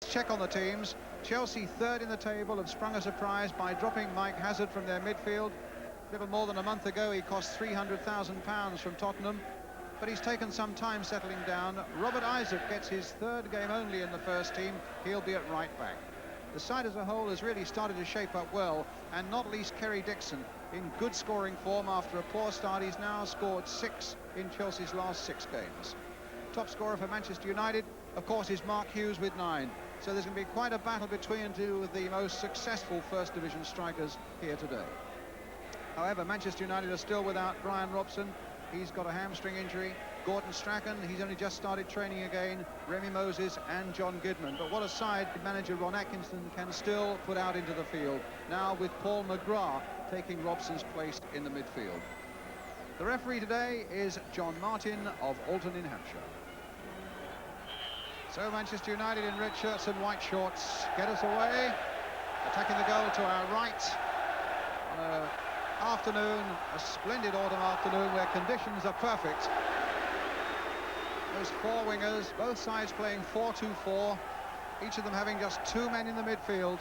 Check on the teams. Chelsea third in the table have sprung a surprise by dropping Mike Hazard from their midfield. A little more than a month ago he cost £300,000 from Tottenham, but he's taken some time settling down. Robert Isaac gets his third game only in the first team. He'll be at right back. The side as a whole has really started to shape up well, and not least Kerry Dixon in good scoring form after a poor start. He's now scored 6 in Chelsea's last 6 games. Top scorer for Manchester United, of course, is Mark Hughes with 9. So there's going to be quite a battle between two of the most successful First Division strikers here today. However, Manchester United are still without Brian Robson. He's got a hamstring injury. Gordon Strachan, he's only just started training again. Remy Moses and John Gidman. But what a side manager Ron Atkinson can still put out into the field. Now with Paul McGrath taking Robson's place in the midfield. The referee today is John Martin of Alton in Hampshire. So Manchester United in red shirts and white shorts get us away, attacking the goal to our right on an afternoon, a splendid autumn afternoon where conditions are perfect. Those 4 wingers, both sides playing 4-2-4, each of them having just 2 men in the midfield.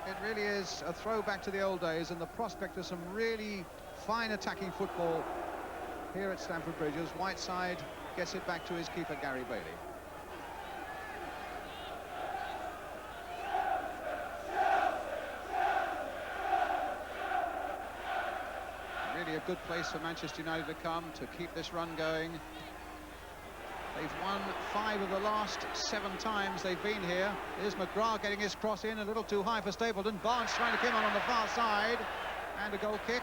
It really is a throwback to the old days and the prospect of some really fine attacking football here at Stamford Bridge as Whiteside gets it back to his keeper Gary Bailey. Really a good place for Manchester United to come to keep this run going. They've won 5 of the last 7 times they've been here. Here's McGrath getting his cross in, a little too high for Stapleton. Barnes trying to come on the far side, and a goal kick.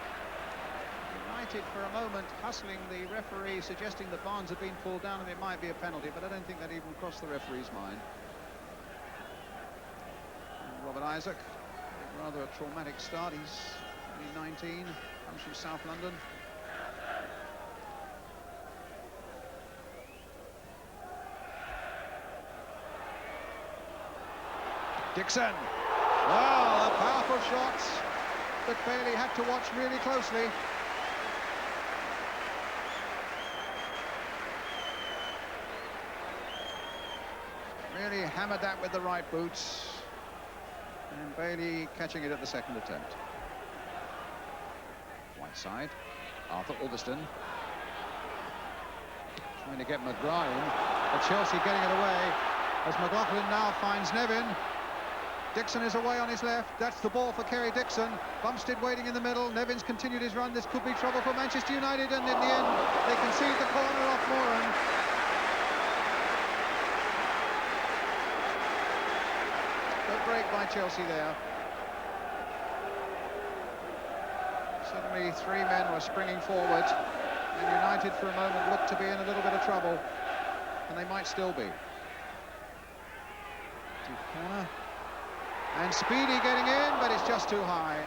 United for a moment hustling the referee, suggesting that Barnes had been pulled down and it might be a penalty, but I don't think that even crossed the referee's mind. And Robert Isaac, rather a traumatic start. He's only 19, comes from South London. Dixon. Well, a powerful shot that Bailey had to watch really closely. Really hammered that with the right boots. And Bailey catching it at the second attempt. Whiteside. Arthur Alveston. Trying to get McGrath in. But Chelsea getting it away. As McLaughlin now finds Nevin. Dixon is away on his left. That's the ball for Kerry Dixon. Bumstead waiting in the middle. Nevin's continued his run. This could be trouble for Manchester United, and in the end they concede the corner off Moran. Good break by Chelsea there. Suddenly 3 men were springing forward, and United for a moment looked to be in a little bit of trouble, and they might still be. Deep corner. And Speedy getting in, but it's just too high.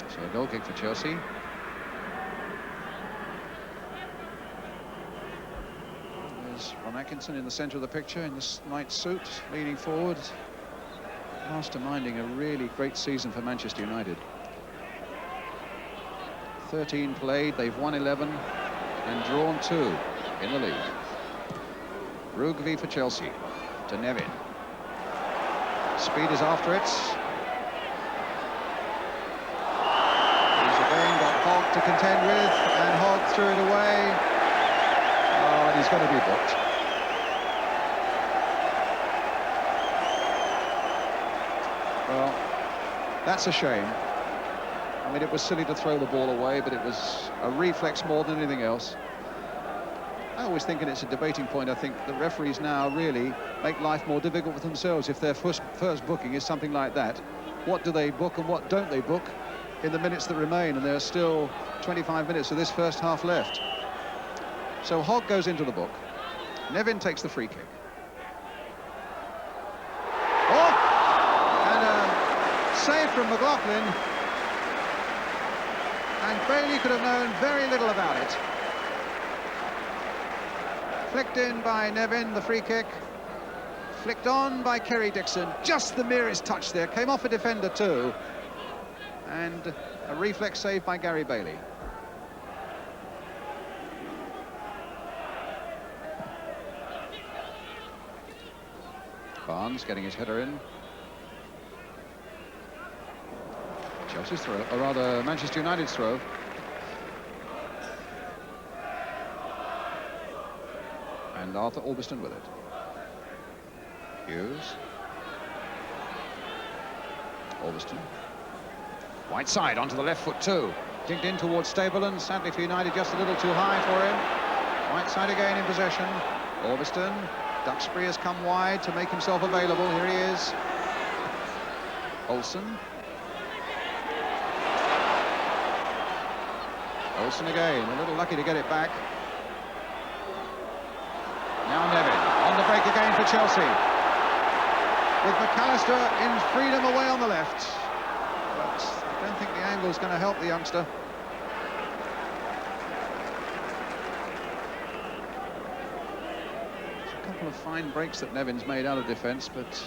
So a goal kick for Chelsea. There's Ron Atkinson in the centre of the picture in this night suit, leaning forward, masterminding a really great season for Manchester United. 13 played, they've won 11 and drawn 2 in the league. Rugby for Chelsea, to Nevin. Speed is after it. He's again got Hogg to contend with, and Hogg threw it away. Oh, and he's going to be booked. Well, that's a shame. I mean, it was silly to throw the ball away, but it was a reflex more than anything else. I always think, and it's a debating point, I think the referees now really make life more difficult for themselves if their first booking is something like that. What do they book and what don't they book in the minutes that remain? And there are still 25 minutes of this first half left. So Hogg goes into the book. Nevin takes the free kick. Oh! And a save from McLaughlin. And Bailey could have known very little about it. Flicked in by Nevin, the free kick. Flicked on by Kerry Dixon. Just the merest touch there. Came off a defender too. And a reflex save by Gary Bailey. Barnes getting his header in. Chelsea's throw, or rather Manchester United's throw. And Arthur Albiston with it. Hughes. Albiston. White side onto the left foot too. Kicked in towards Stableland. Sadly for United, just a little too high for him. White side again in possession. Albiston. Duxbury has come wide to make himself available. Here he is. Olsen. Olsen again, a little lucky to get it back. Now Nevin, on the break again for Chelsea. With McAllister in freedom away on the left. But I don't think the angle's going to help the youngster. There's a couple of fine breaks that Nevin's made out of defence, but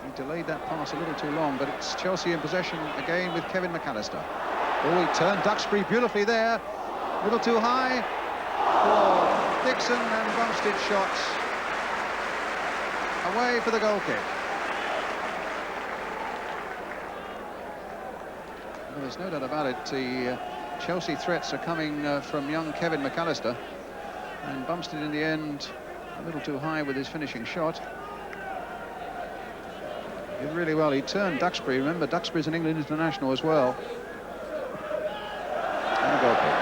he delayed that pass a little too long. But it's Chelsea in possession again with Kevin McAllister. Oh, he turned Duxbury beautifully there. A little too high for Dixon, and Bumstead's shot away for the goal kick. Well, there's no doubt about it. The Chelsea threats are coming from young Kevin McAllister, and Bumstead in the end a little too high with his finishing shot. Did really well. He turned Duxbury. Remember, Duxbury's an England international as well. And a goal kick.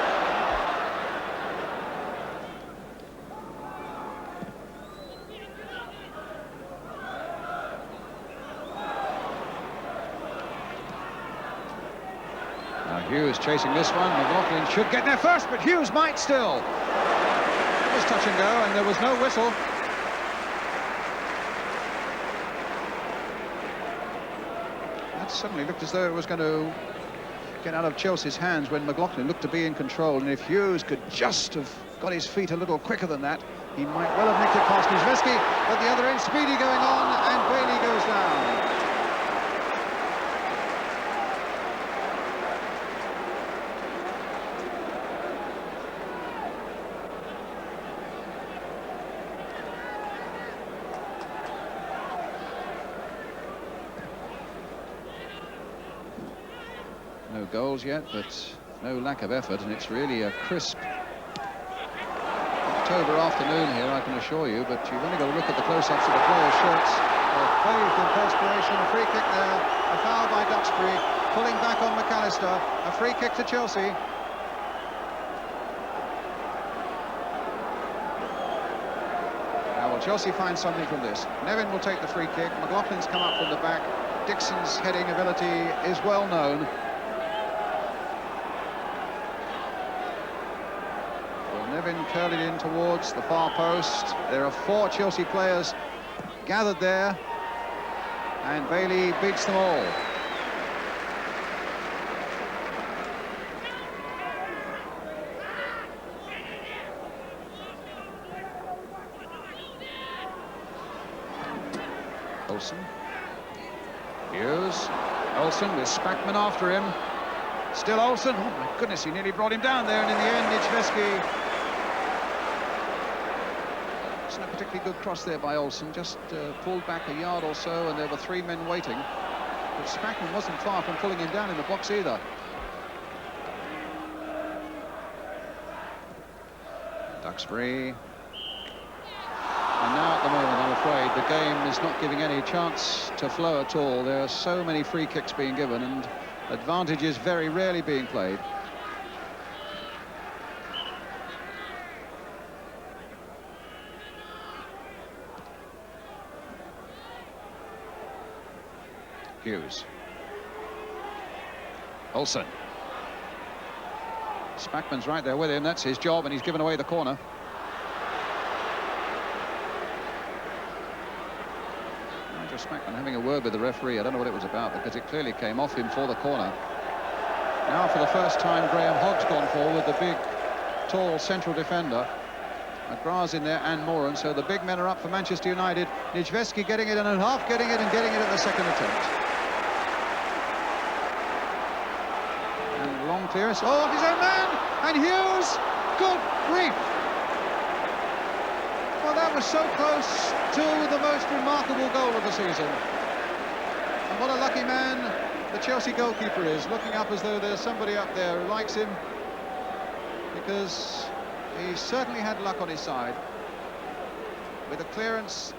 Now Hughes chasing this one. McLaughlin should get there first, but Hughes might still. It was touch and go, and there was no whistle. That suddenly looked as though it was going to get out of Chelsea's hands when McLaughlin looked to be in control, and if Hughes could just have got his feet a little quicker than that, he might well have nicked it past Nijveski. At the other end, Speedy going on, and Bailey goes down. No goals yet, but no lack of effort, and it's really a crisp October afternoon here, I can assure you, but you've only got to look at the close-ups of the players' shirts. They're bathed in perspiration. A free kick there, a foul by Duxbury, pulling back on McAllister, a free kick to Chelsea. Now will Chelsea find something from this? Nevin will take the free kick. McLaughlin's come up from the back. Dixon's heading ability is well known. Nevin curled it in towards the far post. There are 4 Chelsea players gathered there, and Bailey beats them all. Olsen. Hughes. Olsen with Spackman after him. Still Olsen. Oh my goodness, he nearly brought him down there, and in the end, Nijveski. A particularly good cross there by Olsen, just pulled back a yard or so, and there were 3 men waiting. But Spackman wasn't far from pulling him down in the box either. Duxbury. And now at the moment, I'm afraid, the game is not giving any chance to flow at all. There are so many free kicks being given, and advantages very rarely being played. Hughes. Olsen. Spackman's right there with him. That's his job, and he's given away the corner. Nigel Spackman having a word with the referee. I don't know what it was about, because it clearly came off him for the corner. Now for the first time, Graham Hogg's gone forward, the big, tall central defender. McGrath's in there and Moran, so the big men are up for Manchester United. Nijveski getting it, and half getting it, and getting it at the second attempt. Long clearance, oh, his own man, and Hughes, good grief. Well, that was so close to the most remarkable goal of the season. And what a lucky man the Chelsea goalkeeper is, looking up as though there's somebody up there who likes him, because he certainly had luck on his side with a clearance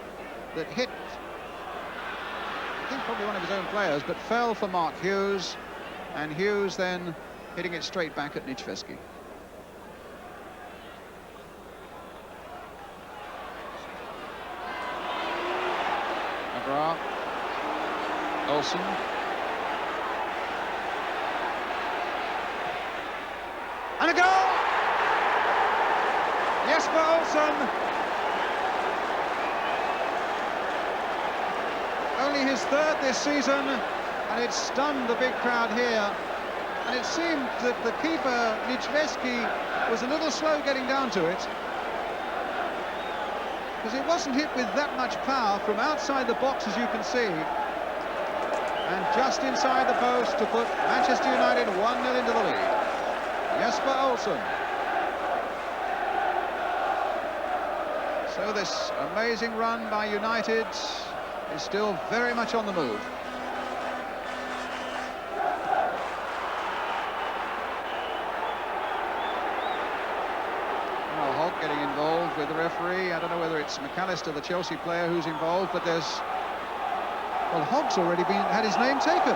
that hit, I think, probably one of his own players, but fell for Mark Hughes, and Hughes then hitting it straight back at Nichveski. McGrath, Olsen, and a goal! Jesper Olsen. Only his third this season, and it stunned the big crowd here. And it seemed that the keeper, Nichveski, was a little slow getting down to it, because it wasn't hit with that much power from outside the box, as you can see. And just inside the post to put Manchester United 1-0 into the lead. Jesper Olsen. So this amazing run by United is still very much on the move. Well, Hogg getting involved with the referee. I don't know whether it's McAllister, the Chelsea player, who's involved, but there's... Well, Hogg's already had his name taken.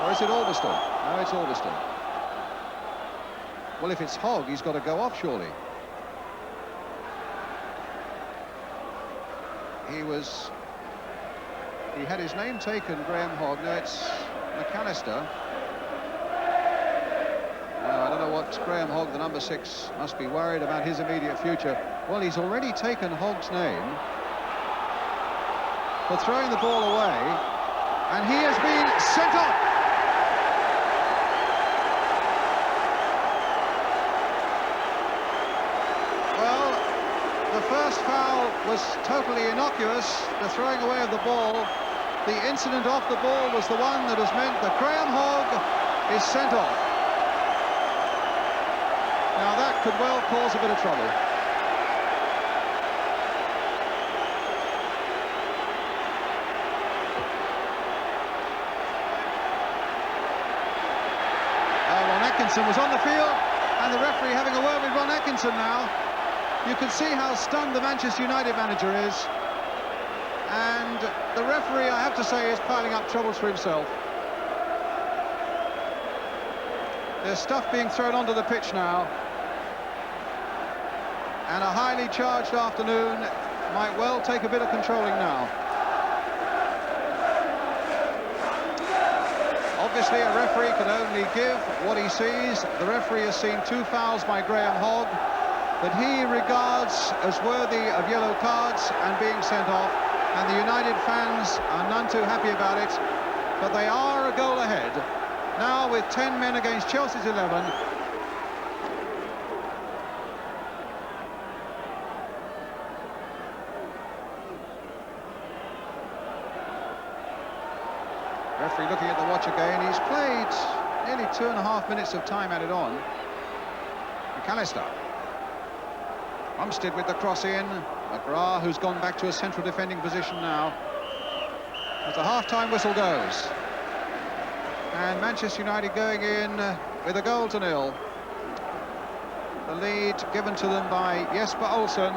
Or is it Alderston? No, it's Alderston. Well, if it's Hogg, he's got to go off, surely. He had his name taken, Graham Hogg. No, it's McAllister. Well, I don't know what Graham Hogg, the number 6, must be worried about his immediate future. Well, he's already taken Hogg's name for throwing the ball away, and he has been sent off. The first foul was totally innocuous, the throwing away of the ball. The incident off the ball was the one that has meant that Graham Hogg is sent off. Now that could well cause a bit of trouble. Ron Atkinson was on the field, and the referee having a word with Ron Atkinson now. You can see how stunned the Manchester United manager is, and the referee, I have to say, is piling up troubles for himself. There's stuff being thrown onto the pitch now, and a highly charged afternoon might well take a bit of controlling now. Obviously, a referee can only give what he sees. The referee has seen 2 fouls by Graham Hogg that he regards as worthy of yellow cards and being sent off, and the United fans are none too happy about it, but they are a goal ahead now with 10 men against Chelsea's 11. Referee looking at the watch again. He's played nearly 2.5 minutes of time added on. McAllister. Umstead with the cross in. McGrath, who's gone back to a central defending position now, as the half-time whistle goes. And Manchester United going in with a 0-0. The lead given to them by Jesper Olsen,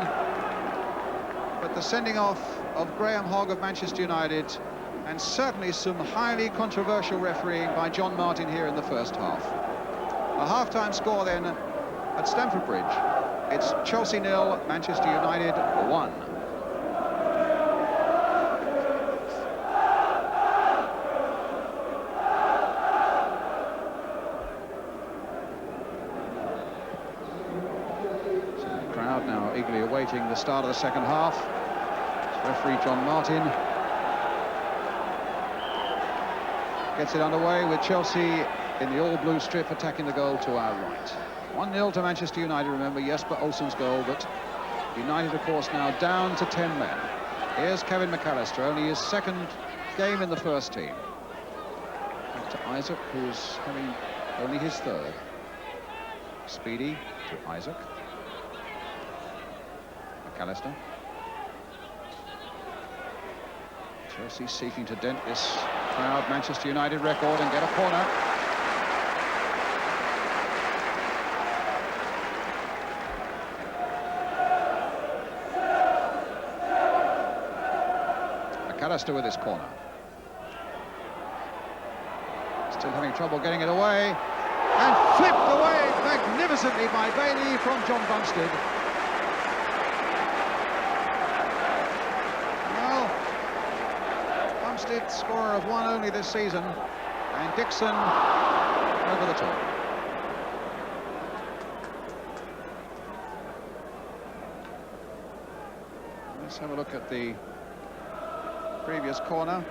but the sending off of Graham Hogg of Manchester United, and certainly some highly controversial refereeing by John Martin here in the first half. A half-time score then at Stamford Bridge. It's Chelsea 0, Manchester United 1. So the crowd now eagerly awaiting the start of the second half. Referee John Martin gets it underway with Chelsea in the all-blue strip attacking the goal to our right. 1-0 to Manchester United, remember, Jesper Olsen's goal, but United, of course, now down to 10 men. Here's Kevin McAllister, only his second game in the first team. Back to Isaac, who's having only his third. Speedy to Isaac. McAllister. Chelsea seeking to dent this proud Manchester United record and get a corner. McAllister with his corner. Still having trouble getting it away. And flipped away magnificently by Bailey from John Bumstead. Well, Bumstead, scorer of one only this season, and Dixon over the top. Let's have a look at the previous corner.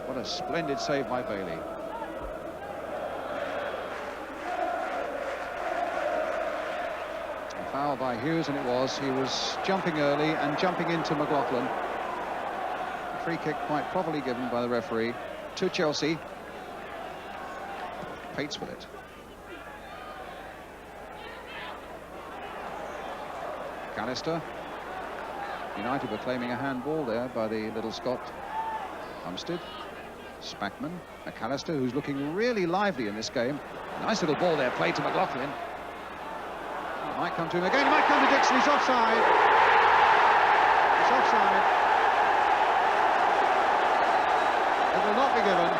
What a splendid save by Bailey. A foul by Hughes, and it was. He was jumping early and jumping into McLaughlin. A free kick quite properly given by the referee to Chelsea. Pates with it. McAllister. United were claiming a handball there by the little Scot. Bumstead. Spackman, McAllister, who's looking really lively in this game. Nice little ball there, played to McLaughlin. It might come to him again, it might come to Dixon, he's offside. He's offside. It will not be given.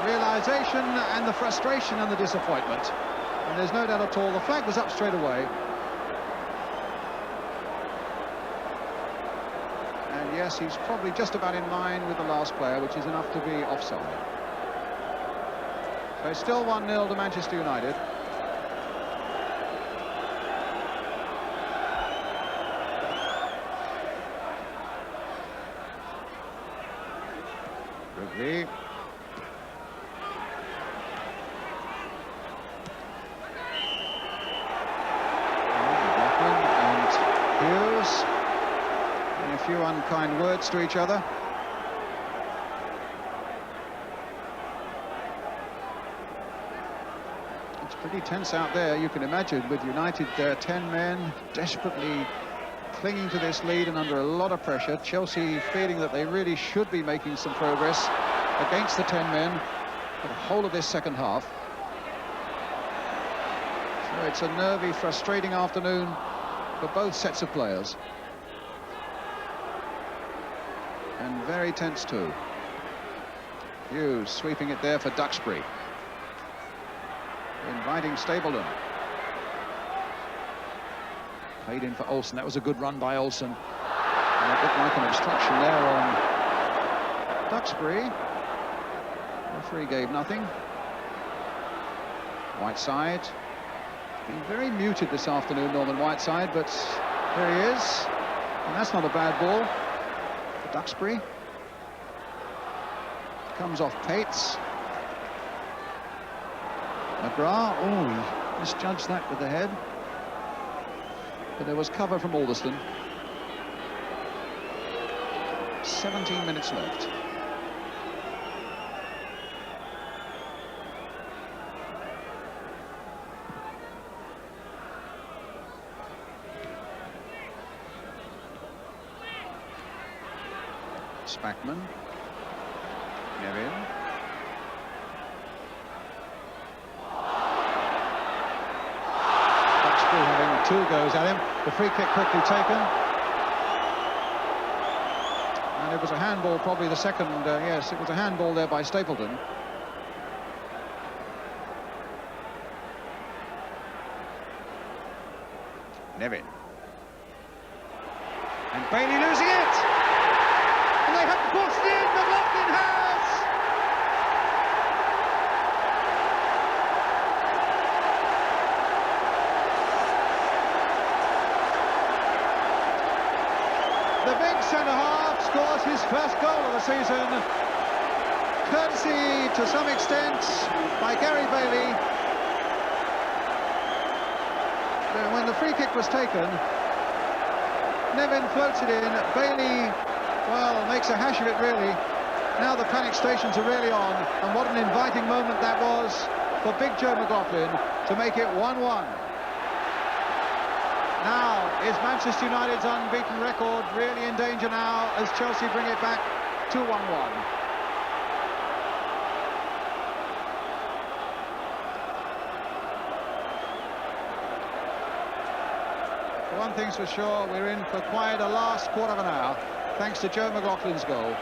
Realisation and the frustration and the disappointment. And there's no doubt at all, the flag was up straight away. Yes, he's probably just about in line with the last player, which is enough to be offside. So still 1-0 to Manchester United. Rugby. And Hughes. A few unkind words to each other. It's pretty tense out there, you can imagine, with United 10 men desperately clinging to this lead and under a lot of pressure. Chelsea feeling that they really should be making some progress against the 10 men for the whole of this second half. So it's a nervy, frustrating afternoon for both sets of players. And very tense too. Hughes sweeping it there for Duxbury. Inviting Stapleton. Played in for Olsen. That was a good run by Olsen. And it looked like an obstruction there on Duxbury. The referee gave nothing. Whiteside. Been very muted this afternoon, Norman Whiteside, but there he is. And that's not a bad ball. Duxbury comes off Pates. McGrath, oh, he misjudged that with the head. But there was cover from Alderston. 17 minutes left. Spackman. Nevin. Duxbury having two goes at him. The free kick quickly taken. And it was a handball, probably the second. Yes, it was a handball there by Stapleton. Nevin. And Bailey losing it. They have pushed in, McLaughlin has! The big centre-half scores his first goal of the season. Courtesy, to some extent, by Gary Bailey. When the free kick was taken, Nevin floats it in, Bailey, well, makes a hash of it, really. Now the panic stations are really on, and what an inviting moment that was for Big Joe McLaughlin to make it 1-1. Now, is Manchester United's unbeaten record really in danger now as Chelsea bring it back to 1-1? One thing's for sure, we're in for quite a last quarter of an hour, thanks to Joe McLaughlin's goal.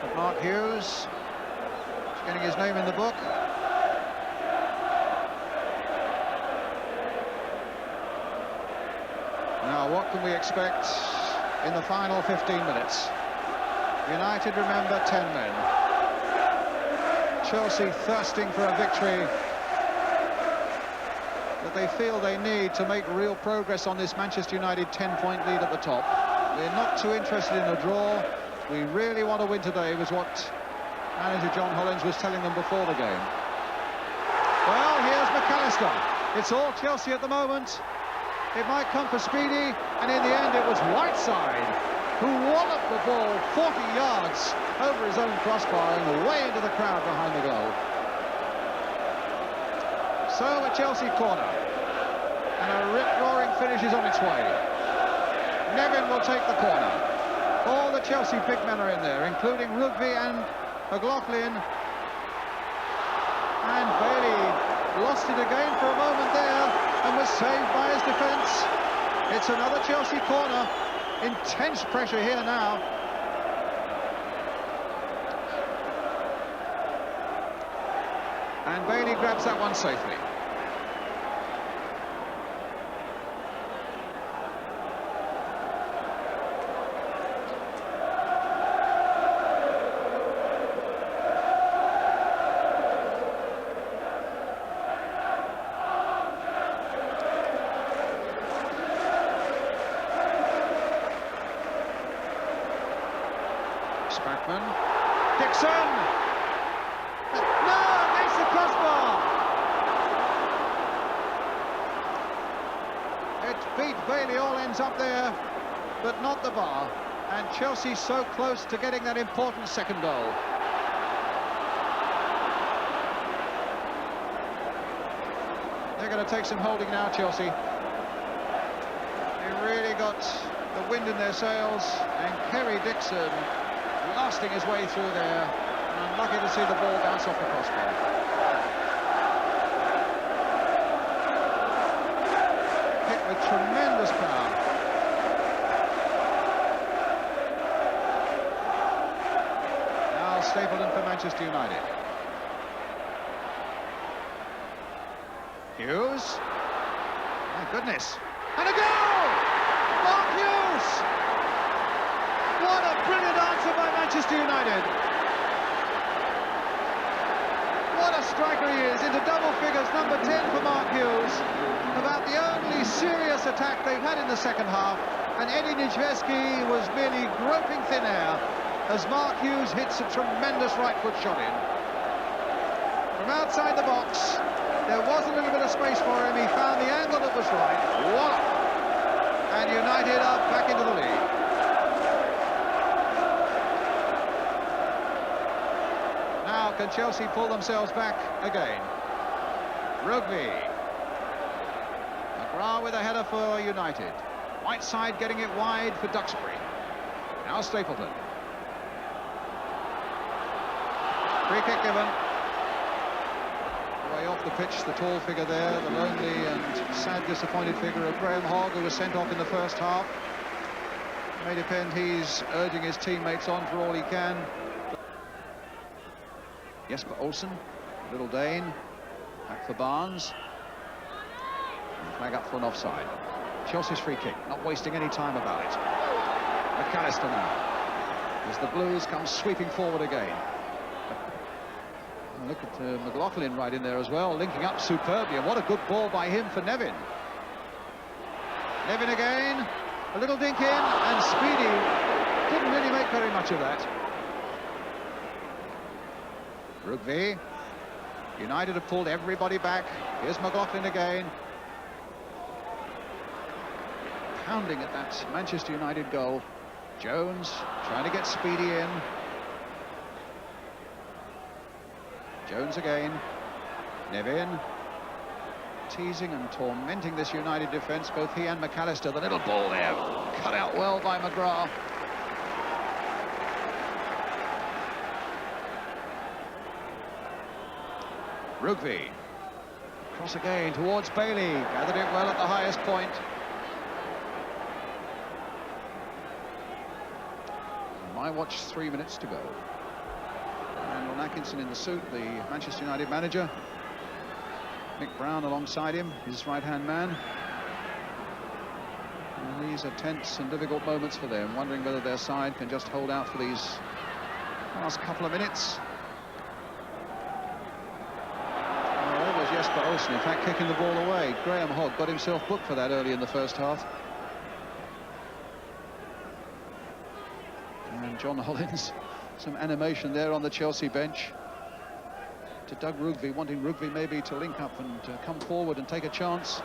But Mark Hughes, getting his name in the book. Now, what can we expect in the final 15 minutes? United, remember, 10 men. Chelsea thirsting for a victory that they feel they need to make real progress on this Manchester United 10-point lead at the top. We're not too interested in a draw. We really want to win today, was what manager John Hollins was telling them before the game. Well, here's McAllister. It's all Chelsea at the moment. It might come for Speedy, and in the end it was Whiteside who walloped the ball 40 yards over his own crossbar and way into the crowd behind the goal. So a Chelsea corner, and a rip-roaring finish is on its way. Nevin will take the corner. All the Chelsea big men are in there, including Rugby and McLaughlin. And Bailey lost it again for a moment there and was saved by his defence. It's another Chelsea corner. Intense pressure here now. And Bailey grabs that one safely. Spackman, Dixon, no, against the crossbar. It beat Bailey, all ends up there, but not the bar. And Chelsea so close to getting that important second goal. They're going to take some holding now, Chelsea. They really got the wind in their sails, and Kerry Dixon blasting his way through there, and unlucky to see the ball bounce off the crossbar. Hit with tremendous power. Now Stapleton for Manchester United. Hughes. My goodness. And a goal! Mark Hughes! What a brilliant answer by Manchester United. What a striker he is, into double figures, number 10 for Mark Hughes. About the only serious attack they've had in the second half, and Eddie Niedzwiecki was merely groping thin air as Mark Hughes hits a tremendous right foot shot in. From outside the box, there was a little bit of space for him, he found the angle that was right, wallop! And United are back into the lead. Can Chelsea pull themselves back again? Rugby. McGrath with a header for United. Whiteside getting it wide for Duxbury. Now Stapleton. Free kick given. Way off the pitch, the tall figure there, the lonely and sad, disappointed figure of Graham Hogg, who was sent off in the first half. It may depend, he's urging his teammates on for all he can. Jesper Olsen, Little Dane, back for Barnes. And flag up for an offside. Chelsea's free kick, not wasting any time about it. McAllister now, as the Blues come sweeping forward again. And look at McLaughlin right in there as well, linking up superbly, and what a good ball by him for Nevin. Nevin again, a little dink in, and Speedy didn't really make very much of that. Rugby. United have pulled everybody back. Here's McLaughlin again. Pounding at that Manchester United goal. Jones trying to get Speedy in. Jones again. Nevin. Teasing and tormenting this United defence, both he and McAllister. The little ball there, cut out well by McGrath. Rugby. Cross again towards Bailey. Gathered it well at the highest point. My watch, 3 minutes to go. And Ron Atkinson in the suit, the Manchester United manager. Mick Brown alongside him, his right-hand man. And these are tense and difficult moments for them, wondering whether their side can just hold out for these last couple of minutes. Oh, there was Jesper Olsen, in fact, kicking the ball away. Graham Hogg got himself booked for that early in the first half. And John Hollins, some animation there on the Chelsea bench. To Doug Rugby, wanting Rugby maybe to link up and come forward and take a chance.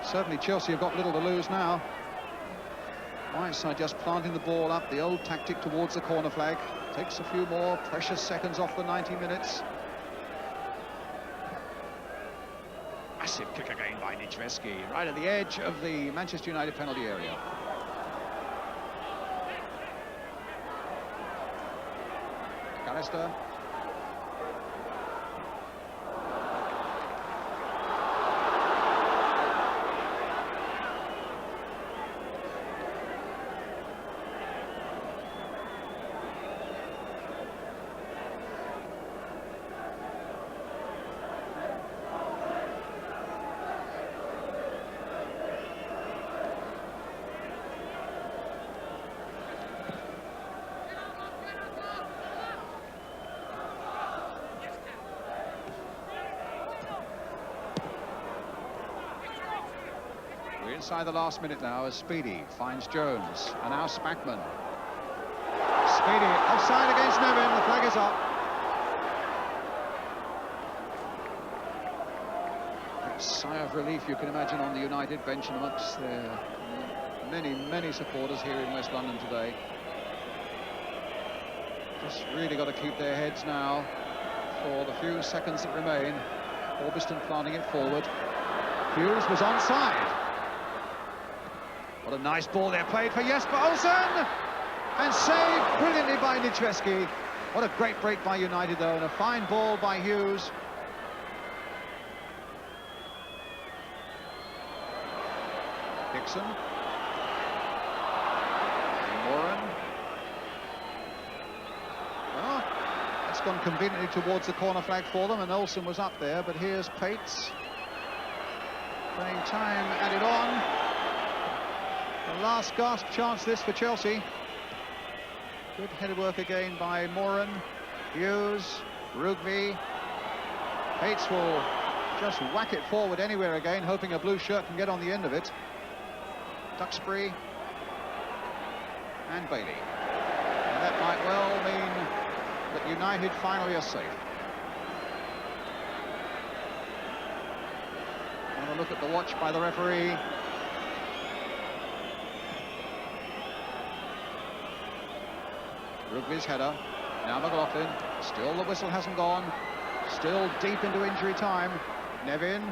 Certainly Chelsea have got little to lose now. Whiteside just planting the ball up, the old tactic towards the corner flag. Takes a few more precious seconds off the 90 minutes. Massive kick again by Nitschweski, right at the edge of the Manchester United penalty area. McAllister. Inside the last minute now as Speedy finds Jones, and now Spackman. Speedy offside against Nevin, the flag is up. A sigh of relief you can imagine on the United bench and amongst their many supporters here in West London today. Just really got to keep their heads now for the few seconds that remain. Orbiston planting it forward. Hughes was onside. What a nice ball there, played for Jesper Olsen, and saved brilliantly by Nitschweski. What a great break by United though, and a fine ball by Hughes. Dixon. Moran. Well, that's gone conveniently towards the corner flag for them, and Olsen was up there, but here's Pates. Playing time added on. The last gasp chance this for Chelsea. Good headed work again by Moran, Hughes, Rugby. Pates will just whack it forward anywhere again, hoping a blue shirt can get on the end of it. Duxbury and Bailey. And that might well mean that United finally are safe. Have a look at the watch by the referee. Rugby's header. Now McLaughlin. Still the whistle hasn't gone. Still deep into injury time. Nevin.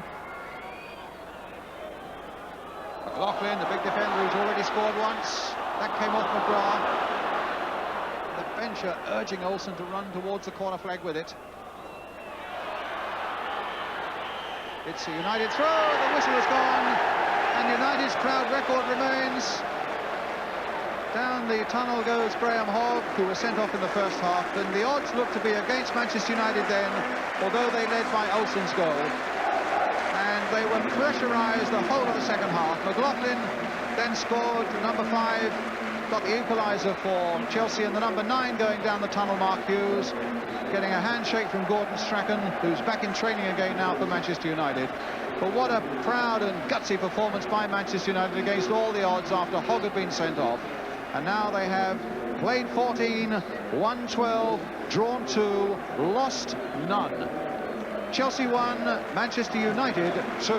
McLaughlin, the big defender who's already scored once. That came off McGrath. The bench are urging Olsen to run towards the corner flag with it. It's a United throw. The whistle is gone. And United's proud record remains. Down the tunnel goes Graham Hogg, who was sent off in the first half. And the odds look to be against Manchester United then, although they led by Olsen's goal. And they were pressurised the whole of the second half. McLaughlin then scored to number 5, got the equaliser for Chelsea, and the number 9 going down the tunnel, Mark Hughes, getting a handshake from Gordon Strachan, who's back in training again now for Manchester United. But what a proud and gutsy performance by Manchester United against all the odds after Hogg had been sent off. And now they have played 14, won 12, drawn 2, lost none. Chelsea 1, Manchester United 2.